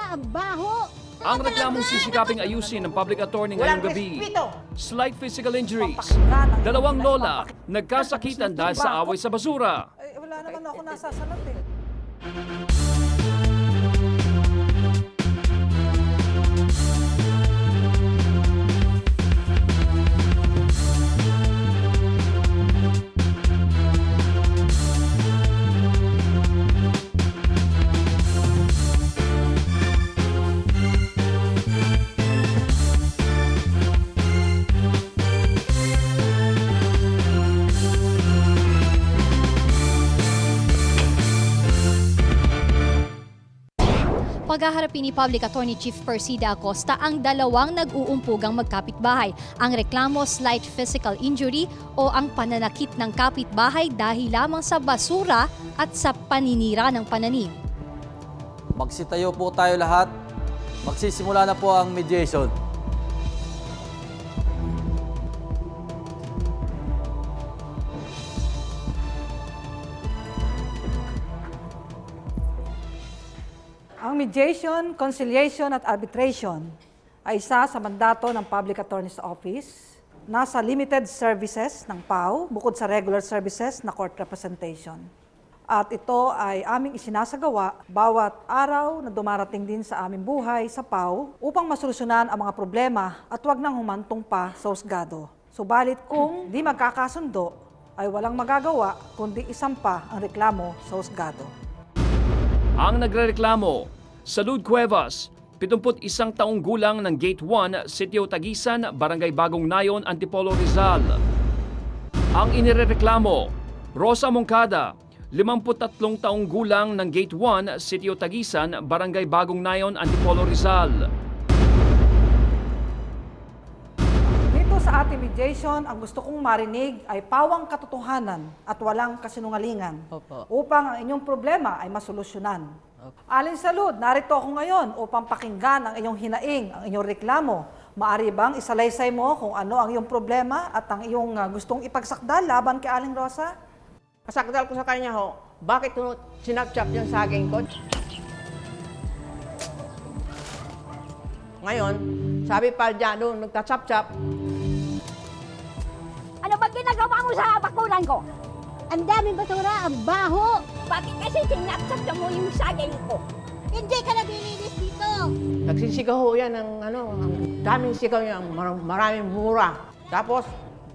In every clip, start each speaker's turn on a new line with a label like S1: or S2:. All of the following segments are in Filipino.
S1: basura, ang baho.
S2: Ang reklamong sisikaping ayusin ng public attorney ngayong gabi. Slight physical injuries. Dalawang lola nagkasakitan dahil sa away sa basura.
S3: Ay, wala naman ako nasasalat eh.
S4: Paghaharapin ni Public Attorney Chief Persida Acosta ang dalawang nag-uumpugang magkapitbahay. Ang reklamo slight physical injury o ang pananakit ng kapitbahay dahil lamang sa basura at sa paninira ng pananim.
S5: Magsitayo po tayo lahat. Magsisimula na po ang mediation.
S3: Ang mediation, conciliation at arbitration ay isa sa mandato ng Public Attorney's Office. Nasa limited services ng PAO bukod sa regular services na court representation. At ito ay aming isinasagawa bawat araw na dumarating din sa aming buhay sa PAO upang masolusyonan ang mga problema at huwag nang humantong pa sa husgado. Subalit kung di magkakasundo, ay walang magagawa kundi isampa ang reklamo sa husgado.
S2: Ang nagrereklamo, Salud Cuevas, 71 taong gulang ng Gate 1, Sitio Tagisan, Barangay Bagong Nayon, Antipolo, Rizal. Ang inirereklamo, Rosa Moncada, 53 taong gulang ng Gate 1, Sitio Tagisan, Barangay Bagong Nayon, Antipolo, Rizal.
S3: Dito sa ating mediation, ang gusto kong marinig ay pawang katotohanan at walang kasinungalingan upang ang inyong problema ay masolusyonan. Alin Salud, narito ako ngayon upang pakinggan ang inyong hinaing, ang inyong reklamo. Maari bang isalaysay mo kung ano ang iyong problema at ang iyong gustong ipagsakdal laban kay Aling Rosa?
S6: Pasakdal ko sa kanya ho, bakit ko sinapchap yung saging ko? Ngayon, sabi pa dyan doon, nagtachap-chap.
S1: Ano ba ginagawa mo sa bakuran ko? Ang daming basura, ang baho. Bakit kasi sinapsap mo yung saging ko? Hindi ka naglilinis dito.
S6: Nagsisigaw ho yan ng ang daming sigaw niya, maraming mura. Tapos,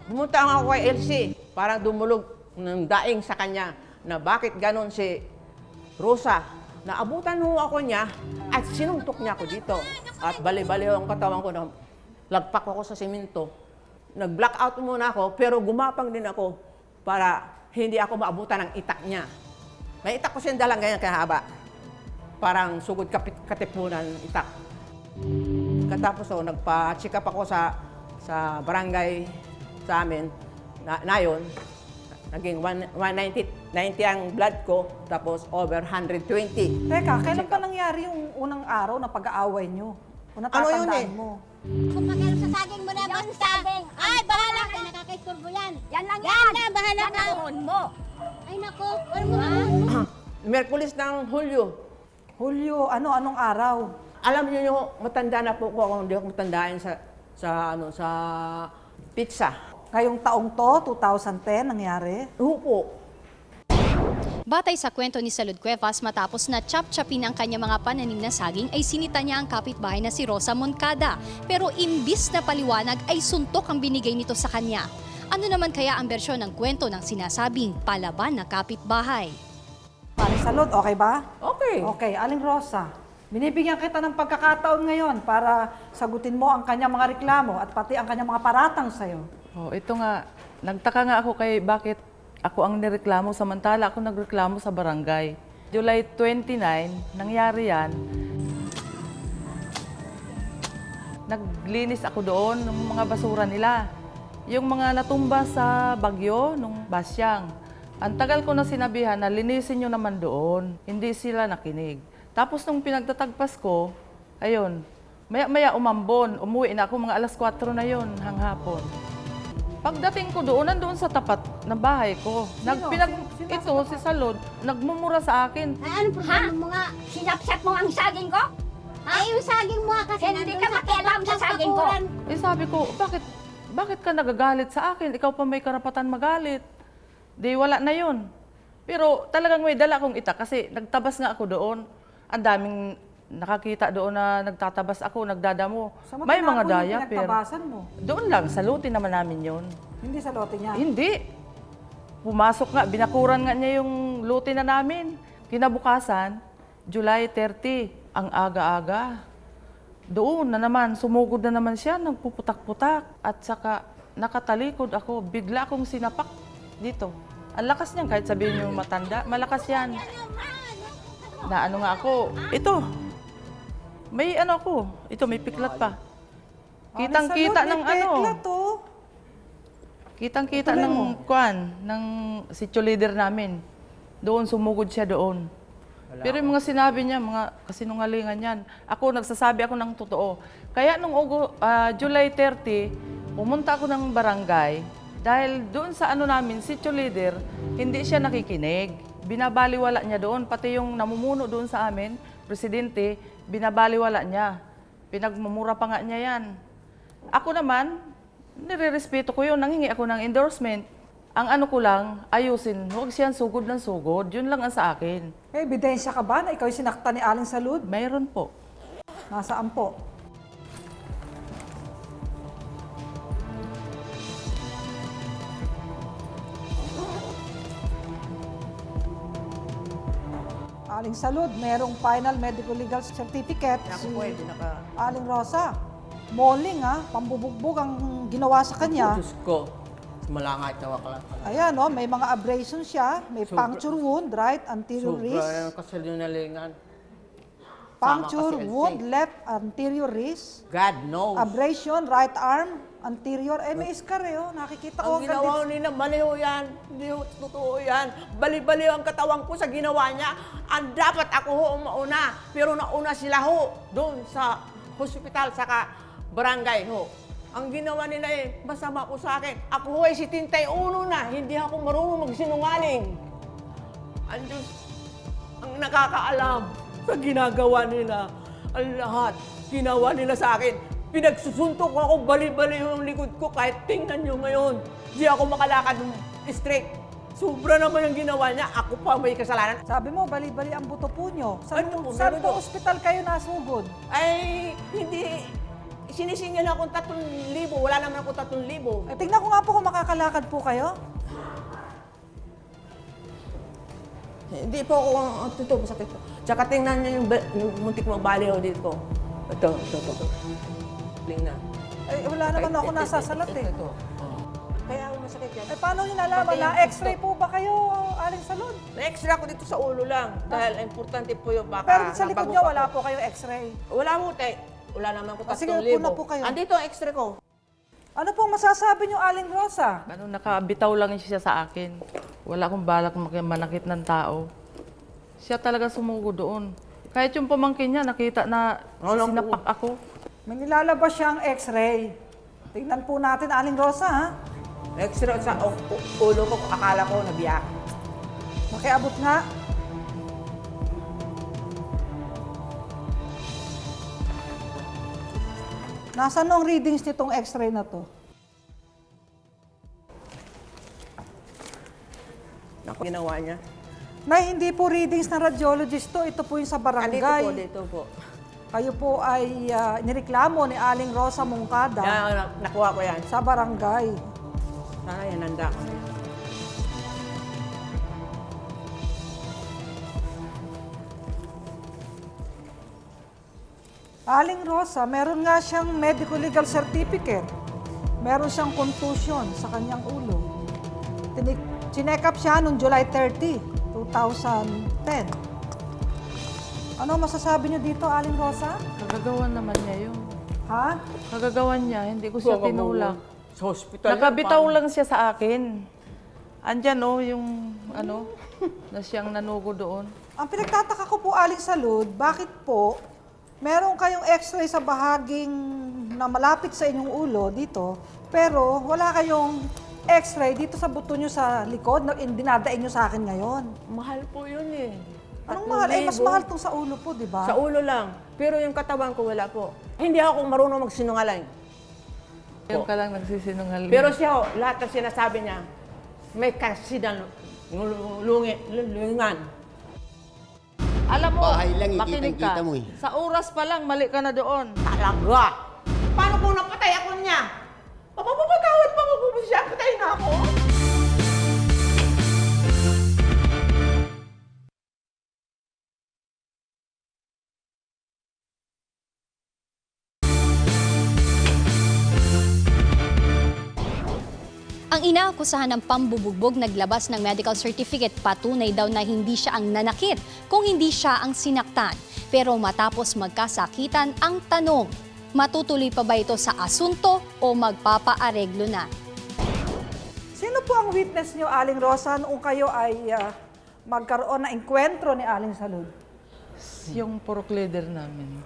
S6: pumunta ako kay Elsie para dumulog ng daing sa kanya na bakit ganon si Rosa. Naabutan ho ako niya at sinuntok niya ako dito. At bali-bali ang katawan ko na lagpak ako sa simento. Nag-blackout muna ako pero gumapang din ako para hindi ako maabutan ng itak niya. May itak ko siyang dalang ganyan kahaba. Parang sugod katipunan itak. Katapos nagpa-check up ako sa barangay sa amin, Nayon. Naging 190 ang blood ko, tapos over 120.
S3: Teka, kailan pa nangyari yung unang araw na pag-aaway nyo? Kung natatandaan mo.
S1: Kung magkano sa saging mo na basta. Ay, bahala ka. Nakakaisturbo yan. Yan lang yan. Yan na, bahala ka. Mo. Ay, naku. Ano mo?
S6: Merkulis ng Hulyo.
S3: Hulyo, anong araw?
S6: Alam niyo yung matanda na po ko, hindi ako matandaan sa pizza.
S3: Ngayong taong to, 2010, nangyari?
S6: Hupo.
S4: Batay sa kwento ni Salud Cuevas, matapos na chap-chapin ang kanya mga pananim na saging ay sinita niya ang kapitbahay na si Rosa Moncada. Pero imbis na paliwanag ay suntok ang binigay nito sa kanya. Ano naman kaya ang bersyon ng kwento ng sinasabing palaban na kapitbahay?
S3: Aling Salud, okay ba?
S6: Okay.
S3: Okay, Aling Rosa, binibigyan kita ng pagkakataon ngayon para sagutin mo ang kanyang mga reklamo at pati ang kanyang mga paratang sa'yo.
S7: Oh, ito nga, nagtaka nga ako kay bakit ako ang nireklamo samantala ako nagreklamo sa barangay. July 29, nangyari yan. Naglinis ako doon ng mga basura nila. Yung mga natumba sa bagyo nung Basyang. Ang tagal ko na sinabihan na linisin nyo naman doon. Hindi sila nakinig. Tapos nung pinagtatagpas ko, ayun, maya-maya umambon. Umuwi na ako, mga alas 4 na yon hanghapon. Pagdating ko doon, nandoon sa tapat ng bahay ko. Ito, si Salud, nagmumura sa akin.
S1: Ay, ano problema mo nga? Sinapsap mo ang saging ko? Ay, yung saging mo kasi hindi ka makialam sa saging ko.
S7: Eh sabi ko, bakit ka nagagalit sa akin? Ikaw pa may karapatan magalit. Di wala na yun. Pero talagang may dala akong itak kasi nagtabas nga ako doon. Ang daming nakakita doon na nagtatabas ako, nagdadamo.
S3: Sa
S7: May mga
S3: tinapon yung
S7: diaper.
S3: pinagtabasan mo.
S7: Doon lang, salutin naman namin yun.
S3: Hindi sa lote niya.
S7: Hindi. Pumasok nga, binakuran nga niya yung lote na namin. Kinabukasan, July 30, ang aga-aga. Doon na naman, sumugod na naman siya, nagpuputak-putak. At saka nakatalikod ako, bigla akong sinapak dito. Ang lakas niyan, kahit sabihin niyo matanda, malakas yan. Na ano nga ako, ito, may ano ako, ito may piklat pa. Kitang-kita ng ano. Kitang-kita ng kwan, ng sitio leader namin. Doon, sumugod siya doon. Pero yung mga sinabi niya, mga kasinungalingan yan. Ako, nagsasabi ako ng totoo. Kaya nung July 30, pumunta ako ng barangay dahil doon sa ano namin, sitio leader, hindi siya nakikinig. Binabaliwala niya doon, pati yung namumuno doon sa amin, presidente, binabaliwala niya. Pinagmumura pa nga niya yan. Ako naman, nire-respeto ko yun, nanghingi ako ng endorsement. Ang ano ko lang, ayusin, huwag siyang sugod ng sugod, yun lang ang sa akin.
S3: May ebidensya ka ba na ikaw yung sinakta ni Aling Salud?
S7: Mayroon po.
S3: Nasaan po? Aling Salud, merong final medical legal certificate.
S6: Ako po, hindi naka...
S3: Aling Rosa, bowling pambubugbog ang ginawa sa kanya.
S6: Diyos ko, malangay tawa ka lang.
S3: Ayan, may mga abrasion siya, may puncture wound, right, anterior
S6: Sobra
S3: wrist.
S6: yung kasalunalingan.
S3: Puncture
S6: Sama kasi,
S3: wound,
S6: LC.
S3: left anterior wrist.
S6: God knows.
S3: Abrasion, right arm, anterior. May scar nakikita ko.
S6: Ang ginawa nila, baliw yan. Hindi ho totoo yan. Bali-baliw ang katawan ko sa ginawa niya. Ang dapat ako ho ang mauna. Pero nauna sila ho doon sa hospital, saka barangay ho. Ang ginawa nila masama po sa akin. Ako ho ay 71 na. Hindi ako marunong magsinungaling. Ang Diyos, ang nakakaalam sa ginagawa nila. Ang lahat, ginawa nila sa akin. Pinagsusuntok ako, bali-bali yung likod ko. Kahit tingnan nyo ngayon, di ako makalakad straight. Sobra naman yung ginawa niya. Ako pa may kasalanan.
S3: Sabi mo, bali-bali ang buto po nyo. Saan,
S6: Ano po,
S3: saan
S6: meron
S3: po
S6: po.
S3: ospital kayo nasugod?
S6: Ay, hindi. Sinisingil akong 3,000. Wala naman ako 3,000.
S3: Tingnan ko nga po kung makakalakad po kayo.
S6: Hindi po ako, ito, masakit po. Tsaka tingnan niyo yung muntik mong baliw dito. Ito. Tingnan.
S3: Wala naman ako nasasalat
S6: Ito. Kaya ako masakit yan.
S3: paano nyo nalaman
S6: Pati
S3: na
S6: yung
S3: x-ray po ba kayo, Aling Salud?
S6: Na-extra ko dito sa ulo lang. Dahil importante po yung baka...
S3: Pero sa likod
S6: nabago
S3: nyo,
S6: pa
S3: wala
S6: po.
S3: po kayo x-ray.
S6: Wala mo, te. Wala naman ko 3,000.
S3: Sige, upo na po kayo.
S6: Andito ang extra ko.
S3: Ano pong masasabi nyo, Aling Rosa?
S7: Ano, nakabitaw lang siya sa akin. Wala akong balak manakit ng tao. Siya talaga sumugod doon. Kahit yung pamangkin niya, nakita na
S6: Alam ko.
S7: sinapak ako.
S3: May nilalabas siyang x-ray. Tingnan po natin, Aling Rosa,
S6: Extra sa ulo ko, akala ko nabiyak.
S3: Makiabot nga. Nasaan ang readings nitong x-ray na to?
S6: Ako ginawa niya.
S3: Nay, hindi po readings ng radiologist to. Ito po yung sa barangay.
S6: Dito po.
S3: Kayo po ay nireklamo ni Aling Rosa Moncada
S6: Yan, nakuha ko yan.
S3: sa barangay.
S6: Sana yan, nanda ko.
S3: Aling Rosa, meron nga siyang medical legal certificate. Meron siyang contusion sa kanyang ulo. Chinek up siya noong July 30, 2010. Ano masasabi niyo dito, Aling Rosa?
S7: Kagagawan naman niya yun.
S3: Ha?
S7: Kagagawan niya, hindi ko siya tinulak.
S6: Sa hospital.
S7: Nakabitaw lang siya sa akin. Andyan yung na siyang nanugo doon.
S3: Ang pinagtataka ko po, Aling Salud, bakit po meron kayong x-ray sa bahaging na malapit sa inyong ulo dito, pero wala kayong x-ray dito sa buto nyo sa likod na dinadain nyo sa akin ngayon?
S6: Mahal po yun eh.
S3: Anong mahal? Eh, mas
S6: 3,000.
S3: mahal itong sa ulo po, di ba?
S6: Sa ulo lang. Pero yung katawan ko wala po. Hindi ako marunong magsinungaling.
S7: Yung ka lang nagsisinungaling.
S6: Pero siya, lahat ng sinasabi niya, may kasidang lungan.
S7: Alam mo,
S8: Bahay lang,
S7: makinig
S8: ikitang-kita
S7: ka.
S8: mo eh.
S7: Sa oras pa lang, mali ka na doon.
S6: Talaga! Paano kung napatay ako niya? Papapatawad pa ako kung siya, patay na ako.
S4: Ang inaakusahan ng pambubugbog naglabas ng medical certificate, patunay daw na hindi siya ang nanakit kung hindi siya ang sinaktan. Pero matapos magkasakitan, ang tanong, matutuloy pa ba ito sa asunto o magpapaareglo na?
S3: Sino po ang witness niyo, Aling Rosa, noong kayo ay magkaroon ng engkwentro ni Aling Salud?
S7: Yung purok leader namin.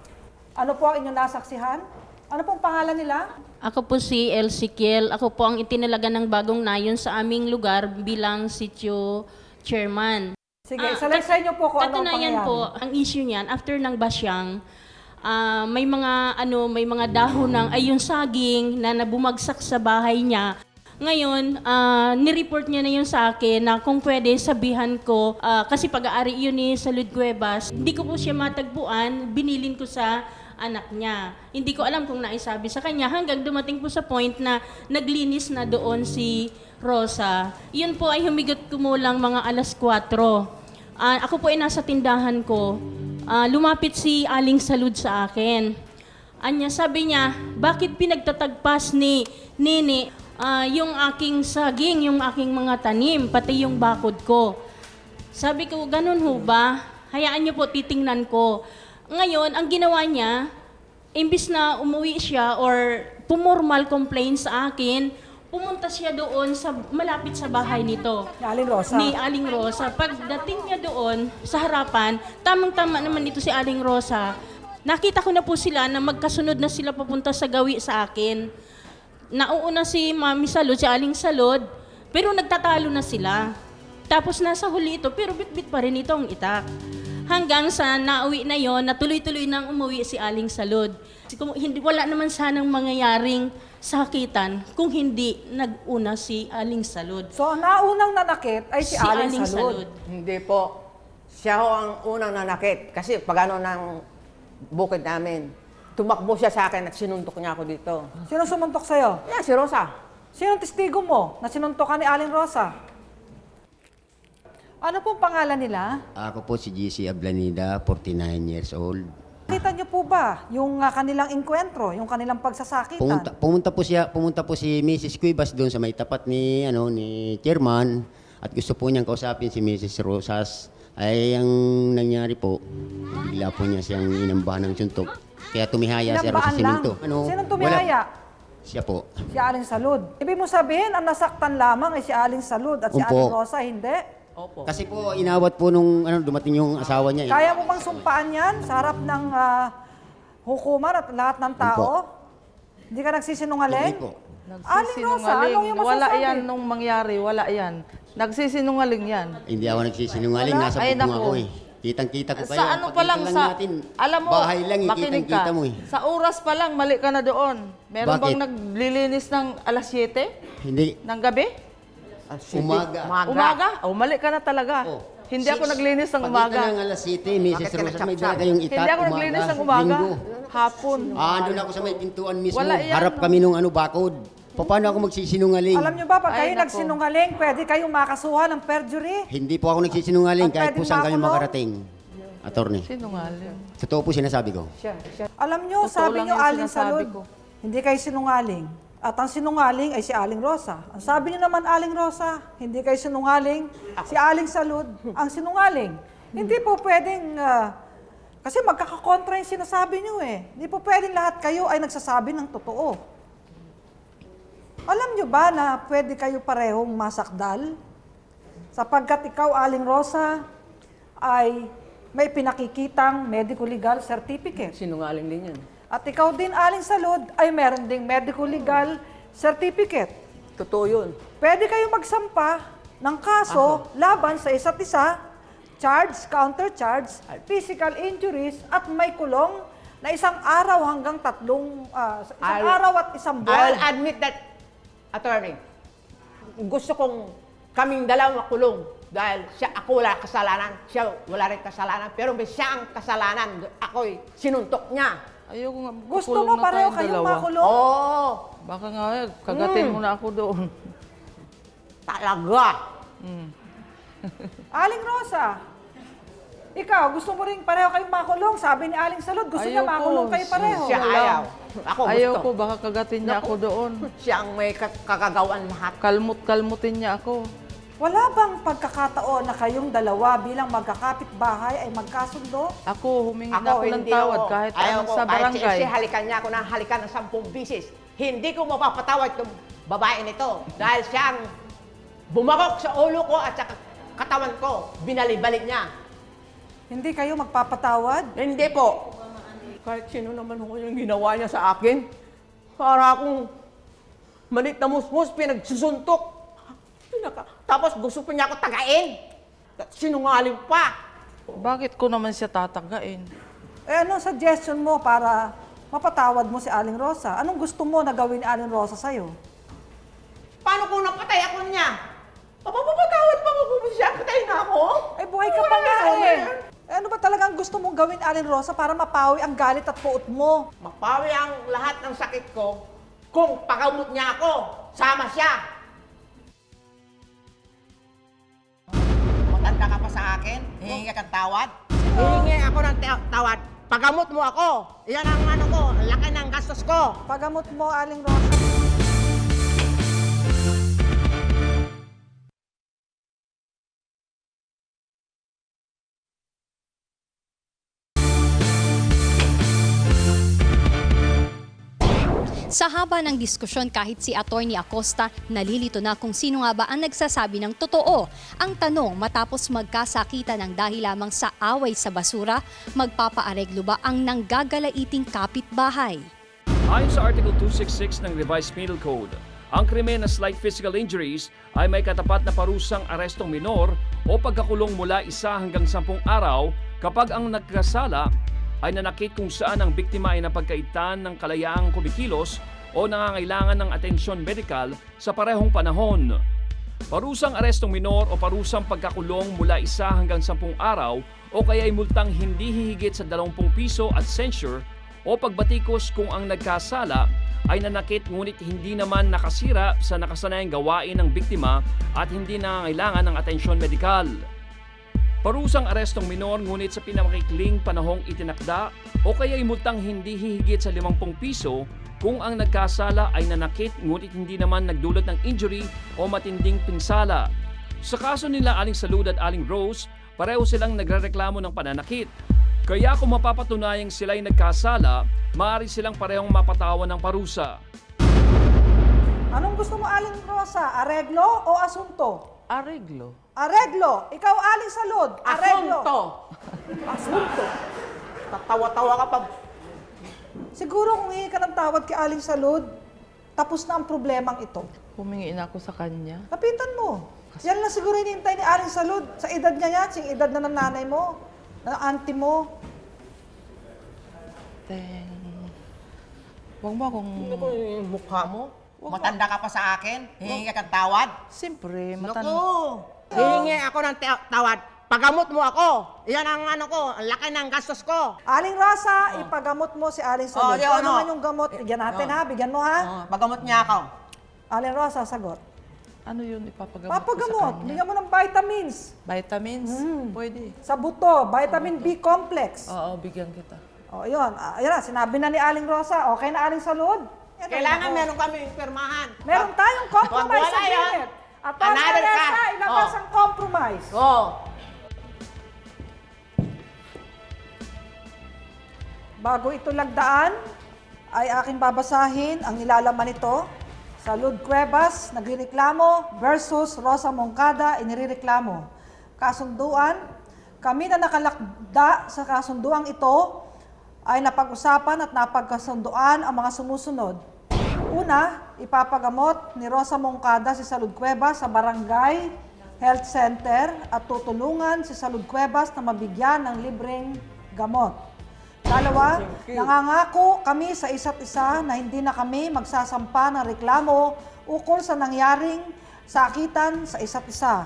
S3: Ano po ang inyong nasaksihan? Ano pong pangalan nila?
S9: Ako po si Elsie Kiel. Ako po ang itinalaga ng Bagong Nayon sa aming lugar bilang sitio chairman.
S3: Sige, salaysay niyo po kung ano ang
S9: Katunayan
S3: pangyayari.
S9: po, ang issue niyan, after ng basyang, may mga dahon ng yung saging na nabumagsak sa bahay niya. Ngayon, nireport niya na yun sa akin na kung pwede sabihan ko, kasi pag-aari yun ni Salud Cuevas, hindi ko po siya matagpuan, binilin ko sa anak niya. Hindi ko alam kung naisabi sa kanya hanggang dumating po sa point na naglinis na doon si Rosa. Yun po ay humigot kumulang mga alas 4. Ako po ay nasa tindahan ko. Lumapit si Aling Salud sa akin. Sabi niya, bakit pinagtatagpas ni Nini yung aking saging, yung aking mga tanim, pati yung bakod ko? Sabi ko, ganun ho ba? Hayaan niyo po, titingnan ko. Ngayon, ang ginawa niya, imbis na umuwi siya or pumormal complaint sa akin, pumunta siya doon sa malapit sa bahay nito.
S3: Ni Aling Rosa?
S9: Ni Aling Rosa. Pagdating niya doon sa harapan, tamang-tama naman ito si Aling Rosa. Nakita ko na po sila na magkasunod na sila papunta sa gawi sa akin. Nauuna si Mami Salud, si Aling Salud, pero nagtatalo na sila. Tapos nasa huli ito, pero bit-bit pa rin itong itak. Hanggang sa nauwi na yon, natuloy-tuloy nang umuwi si Aling Salud. Wala naman sanang mangyayaring sakitan kung hindi nag-una si Aling Salud.
S3: So, ang naunang nanakit ay si Aling Salud.
S6: Hindi po. Siya ho ang unang nanakit. Kasi pag ano ng bukid namin, tumakbo siya sa akin at sinuntok niya ako dito.
S3: Sino sumuntok sa'yo?
S6: Yan, si Rosa.
S3: Sino ang testigo mo na sinuntokan ni Aling Rosa? Ano pong pangalan nila?
S8: Ako po si GC Ablanida, 49 years old.
S3: Kita niyo po ba yung kanilang engkwentro, yung kanilang pagsasakitan?
S8: Pumunta po si Mrs. Cuevas doon sa may tapat ni chairman at gusto po niyang kausapin si Mrs. Rosas. Ay ang nangyari po, bigla po niya siyang inambahan ng suntok. Kaya tumihaya siya rin sa
S3: Inambaan
S8: siminto.
S3: lang. Sinong tumihaya?
S8: Siya po.
S3: Si Aling Salud. Ibig mo sabihin, ang nasaktan lamang ay si Aling Salud at si
S8: Opo.
S3: Aling Rosa hindi?
S6: Opo.
S8: Kasi po inawat po nung dumating yung asawa niya.
S3: Kaya mo bang sumpaan yan sa harap ng hukuman at lahat ng tao? Hindi ka nagsisinungaling?
S8: Hindi po.
S3: Aling Rosa, anong yung masasabi?
S7: Wala yan nung mangyari, wala yan. Nagsisinungaling yan.
S8: Hindi ako nagsisinungaling,
S3: Wala?
S8: nasa
S7: Ay,
S8: bubong
S7: naku.
S8: ako eh. Kitang-kita ko kayo.
S7: Sa ano pa lang,
S8: Pakita natin.
S7: alam mo,
S8: Bahay lang,
S7: makinig
S8: kitang-kita
S7: ka.
S8: mo eh.
S7: Sa oras pa lang, mali ka na doon. Meron
S8: Bakit?
S7: bang naglilinis ng alas 7
S8: Hindi.
S7: ng gabi?
S8: Umaga.
S7: Umaga? Mali ka na talaga.
S8: Oh.
S7: Hindi ako naglinis ng umaga.
S8: Pagkita ng alas 7, Mrs.
S6: Bakit ka
S8: Rosa, may
S6: nagchapchap?
S8: dala kayong itak.
S7: Hindi ako naglinis ng umaga.
S8: Linggo.
S7: Hapon.
S8: Doon ako sa may pintuan mismo.
S7: Wala yan,
S8: Harap
S7: no?
S8: kami nung bakod. Paano ako magsisinungaling?
S3: Alam niyo ba, pag
S7: Ay,
S3: kayo
S7: nako.
S3: nagsinungaling, pwede kayong makasuhan ng perjury.
S8: Hindi po ako nagsisinungaling
S3: At
S8: kahit po
S3: pwedeng
S8: saan kami
S3: makulong?
S8: makarating. Attorney.
S7: Sinungaling.
S8: Totoo po sinasabi ko.
S3: Alam niyo,
S7: Totoo
S3: sabi
S7: lang
S3: niyo,
S7: yung
S3: Aling
S7: sinasabi
S3: Salud,
S7: ko.
S3: hindi kayo sinungaling. At ang sinungaling ay si Aling Rosa. Ang sabi niyo naman, Aling Rosa, hindi kayo sinungaling. Si Aling Salud ang sinungaling. Hindi po pwedeng, kasi magkakakontra yung sinasabi niyo eh. Hindi po pwedeng lahat kayo ay nagsasabi ng totoo. Alam niyo ba na pwede kayo parehong masakdal? Sapagkat ikaw, Aling Rosa, ay may pinakikitang medico-legal certificate.
S6: Sinungaling din yan.
S3: At ikaw din, Aling Salud, ay meron ding medico-legal certificate.
S6: Totoo yun.
S3: Pwede kayo magsampa ng kaso laban sa isa't isa counter-charge, physical injuries, at may kulong na 1 araw hanggang 3, 1 araw at 1 buwan.
S6: I'll admit that, attorney, gusto kong kaming dalawa makulong dahil ako wala kasalanan, siya wala rin kasalanan, pero may siya ang kasalanan, ako'y sinuntok niya.
S7: Ayoko nga,
S3: Gusto
S7: makulong
S3: mo
S7: na
S3: pareho
S7: tayong
S3: kayong
S7: dalawa.
S3: makulong?
S6: Oo,
S7: Baka nga, kagatin mo na ako doon.
S6: talaga.
S3: Aling Rosa, ikaw, gusto mo rin pareho kayong makulong? Sabi ni Aling Salud, gusto niya
S7: Ayoko.
S3: makulong kayo pareho.
S6: Siya ayaw. Ako gusto.
S7: Ayoko, baka kagatin niya ako doon.
S6: Siya ang may kakagawan lahat.
S7: Kalmutin niya ako.
S3: Wala bang pagkakataon na kayong dalawa bilang magkakapit-bahay ay magkasundo?
S7: Ako, humingi na ako ng
S6: hindi
S7: tawad
S6: ako.
S7: kahit
S6: Ayaw
S7: anong
S6: ko,
S7: sa
S6: kahit
S7: barangay.
S6: si halikan niya ako ng halikan ng 10 bisis. Hindi ko mapapatawad itong babae nito dahil siyang bumakok sa ulo ko at sa katawan ko. Binalibalik niya.
S3: Hindi kayo magpapatawad?
S6: Hindi po. Kahit sino naman ako yung ginawa niya sa akin, para akong malit na musmus, pinagsusuntok. Tapos gusto pa niya ako tagain. Sinungaling pa.
S7: Bakit ko naman siya tatagain?
S3: Eh, anong suggestion mo para mapatawad mo si Aling Rosa? Anong gusto mo na gawin ni Aling Rosa sa'yo?
S6: Paano kung napatay ako niya? Mapapatawad pa ako siya? Patay na ako?
S3: Eh, buhay ka pa nga eh. Eh, ano ba talagang gusto mong gawin, Aling Rosa, para mapawi ang galit at puot mo?
S6: Mapawi ang lahat ng sakit ko kung pagamot niya ako. Sama siya. Matanda ka pa sa akin? Hihingi ka ng tawad? Hihingi ako ng tawad. Pagamot mo ako. Yan ang ano ko, ang laki ng gastos ko.
S3: Pagamot mo, Aling Rosa.
S4: Sa haba ng diskusyon kahit si Atty. Acosta, nalilito na kung sino nga ba ang nagsasabi ng totoo. Ang tanong, matapos magkasakitan ng dahil lamang sa away sa basura, magpapaareglo ba ang nanggagalaiting kapitbahay?
S2: Ayon sa Article 266 ng Revised Penal Code, ang krimen na slight physical injuries ay may katapat na parusang arestong minor o pagkakulong mula 1 hanggang 10 araw kapag ang nagkasala ay nanakit kung saan ang biktima ay napagkaitan ng kalayaang kumikilos o nangangailangan ng atensyon medikal sa parehong panahon. Parusang arestong minor o parusang pagkakulong mula 1 hanggang 10 araw o kaya ay multang hindi hihigit sa 20 piso at censure o pagbatikos kung ang nagkasala ay nanakit ngunit hindi naman nakasira sa nakasanayang gawain ng biktima at hindi nangangailangan ng atensyon medikal. Parusang arestong minor ngunit sa pinakaikling panahong itinakda o kaya ay multang hindi hihigit sa 50 piso kung ang nagkasala ay nanakit ngunit hindi naman nagdulot ng injury o matinding pinsala. Sa kaso nila Aling Salud at Aling Rose, pareho silang nagrereklamo ng pananakit. Kaya kung mapapatunayang sila'y nagkasala, maaari silang parehong mapatawan ng parusa.
S3: Anong gusto mo, Aling Rosa? Areglo o asunto?
S7: Areglo.
S3: Areglo. Ikaw, Aling Salud. Areglo.
S6: Asunto. Asunto. Tatawa-tawa ka pa.
S3: Siguro kung hihingi ka ng tawad kay Aling Salud, tapos na ang problemang ito.
S7: Humingi na ako sa kanya.
S3: Kapitan mo. Yan lang siguro hinihintay ni Aling Salud. Sa edad niya yan, sing edad na ng nanay mo, ng auntie mo.
S7: Huwag mo akong...
S6: Ano ko yung mukha mo? Matanda ka pa sa akin? Hihingi ka ng tawad?
S7: Siyempre,
S6: Naku! Hihingi ako ng tawad. Pagamot mo ako. Yan ang ano ko, ang laki ng gastos ko.
S3: Aling Rosa, ipagamot mo si Aling Salud.
S6: Oh, di,
S3: Kung
S6: ano?
S3: naman yung gamot, bigyan natin ha, bigyan mo ha.
S6: Pagamot niya ako.
S3: Aling Rosa, sagot.
S7: Ano yun ipapagamot ko sa
S3: Papagamot,
S7: kanya?
S3: bigyan mo ng vitamins.
S7: Vitamins? Pwede.
S3: Sa buto, vitamin B complex.
S7: Oo, bigyan kita.
S3: O, yun. Ayan na, sinabi na ni Aling Rosa. Okay na, Aling Salud? Yan,
S6: Kailangan
S3: ako.
S6: meron kami pirmahan.
S3: Meron tayong compromise
S6: Wala yan.
S3: agreement. At Tony
S6: Another
S3: Teresa,
S6: ka.
S3: ilabas
S6: Oh.
S3: ang compromise.
S6: Oo.
S3: Bago ito lagdaan, ay aking babasahin ang nilalaman nito. Salud Cuevas, nagrereklamo versus Rosa Moncada, inireklamo. Kasunduan, kami na nakalakda sa kasunduang ito ay napag-usapan at napagkasunduan ang mga sumusunod. Una, ipapagamot ni Rosa Moncada si Salud Cuevas sa barangay Health Center at tutulungan si Salud Cuevas na mabigyan ng libreng gamot. Dalawa, nangangako kami sa isa't isa na hindi na kami magsasampa ng reklamo ukol sa nangyaring sakitan sa isa't isa.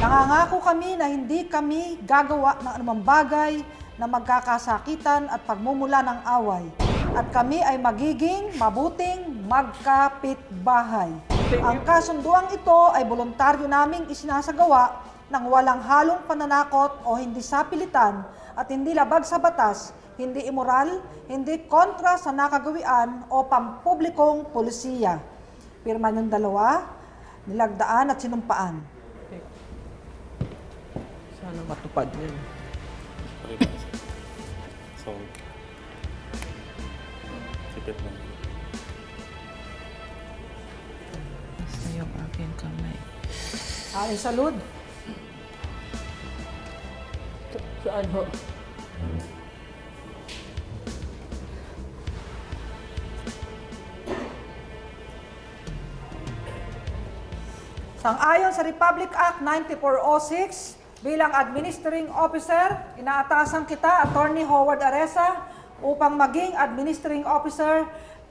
S3: Nangangako kami na hindi kami gagawa ng anumang bagay na magkakasakitan at pagmumula ng away. At kami ay magiging mabuting magkapitbahay. Ang kasunduang ito ay voluntaryo naming isinasagawa ng walang halong pananakot o hindi sapilitan at hindi labag sa batas, hindi immoral, hindi kontra sa nakagawian o pampublikong polisiya. Pirma ng dalawa, nilagdaan at sinumpaan.
S6: Sana matupad yun.
S10: So, sipit lang.
S7: Basta yung aking kamay.
S3: Aling Salud.
S6: Saan ho?
S3: Sang-ayon sa Republic Act 9406, bilang Administering Officer, inaatasan kita, Attorney Howard Aresa, upang maging Administering Officer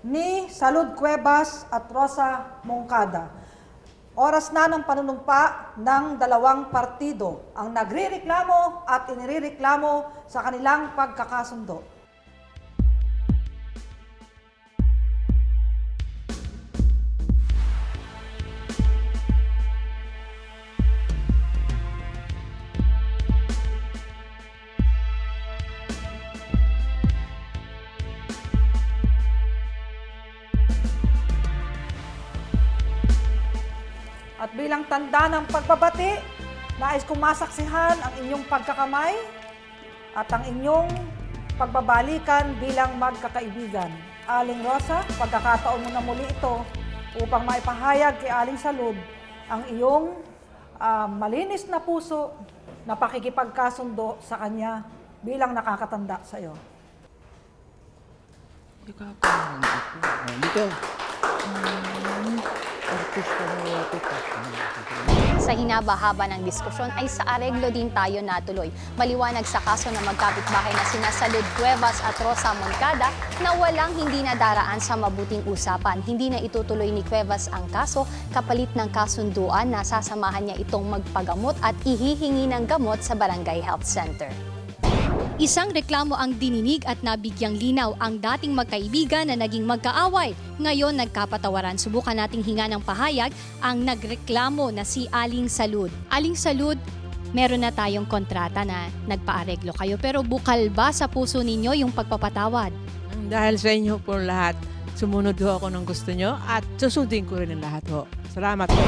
S3: ni Salud Cuevas at Rosa Moncada. Oras na ng panunumpa ng dalawang partido ang nagrireklamo at inireklamo sa kanilang pagkakasundo. At bilang tanda ng pagbabati, nais kong masaksihan ang inyong pagkakamay at ang inyong pagbabalikan bilang magkakaibigan. Aling Rosa, pagkakataon mo na muli ito upang maipahayag kay Aling Salud ang iyong malinis na puso na pakikipagkasundo sa kanya bilang nakakatanda sa iyo.
S10: Dito.
S4: Sa hinaba-haba ng diskusyon ay sa areglo din tayo natuloy. Maliwanag sa kaso na magkapitbahay na sina Salud Cuevas at Rosa Moncada na walang hindi nadaraan sa mabuting usapan. Hindi na itutuloy ni Cuevas ang kaso kapalit ng kasunduan na sasamahan niya itong magpagamot at ihihingi ng gamot sa Barangay Health Center. Isang reklamo ang dininig at nabigyang linaw ang dating magkaibigan na naging magkaaway. Ngayon nagkapatawaran. Subukan nating hinga ng pahayag ang nagreklamo na si Aling Salud. Aling Salud, meron na tayong kontrata na nagpaareglo kayo pero bukal ba sa puso ninyo yung pagpapatawad?
S6: Dahil sa inyo po lahat, sumunod ho ako ng gusto nyo at susundin ko rin ang lahat ho. Salamat po.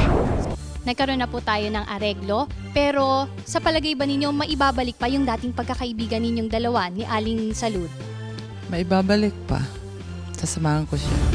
S4: Nagkaroon na po tayo ng areglo, pero sa palagay ba ninyo maibabalik pa yung dating pagkakaibigan ninyong dalawa ni Aling Salud?
S7: Maibabalik pa. Sasamahan ko siya.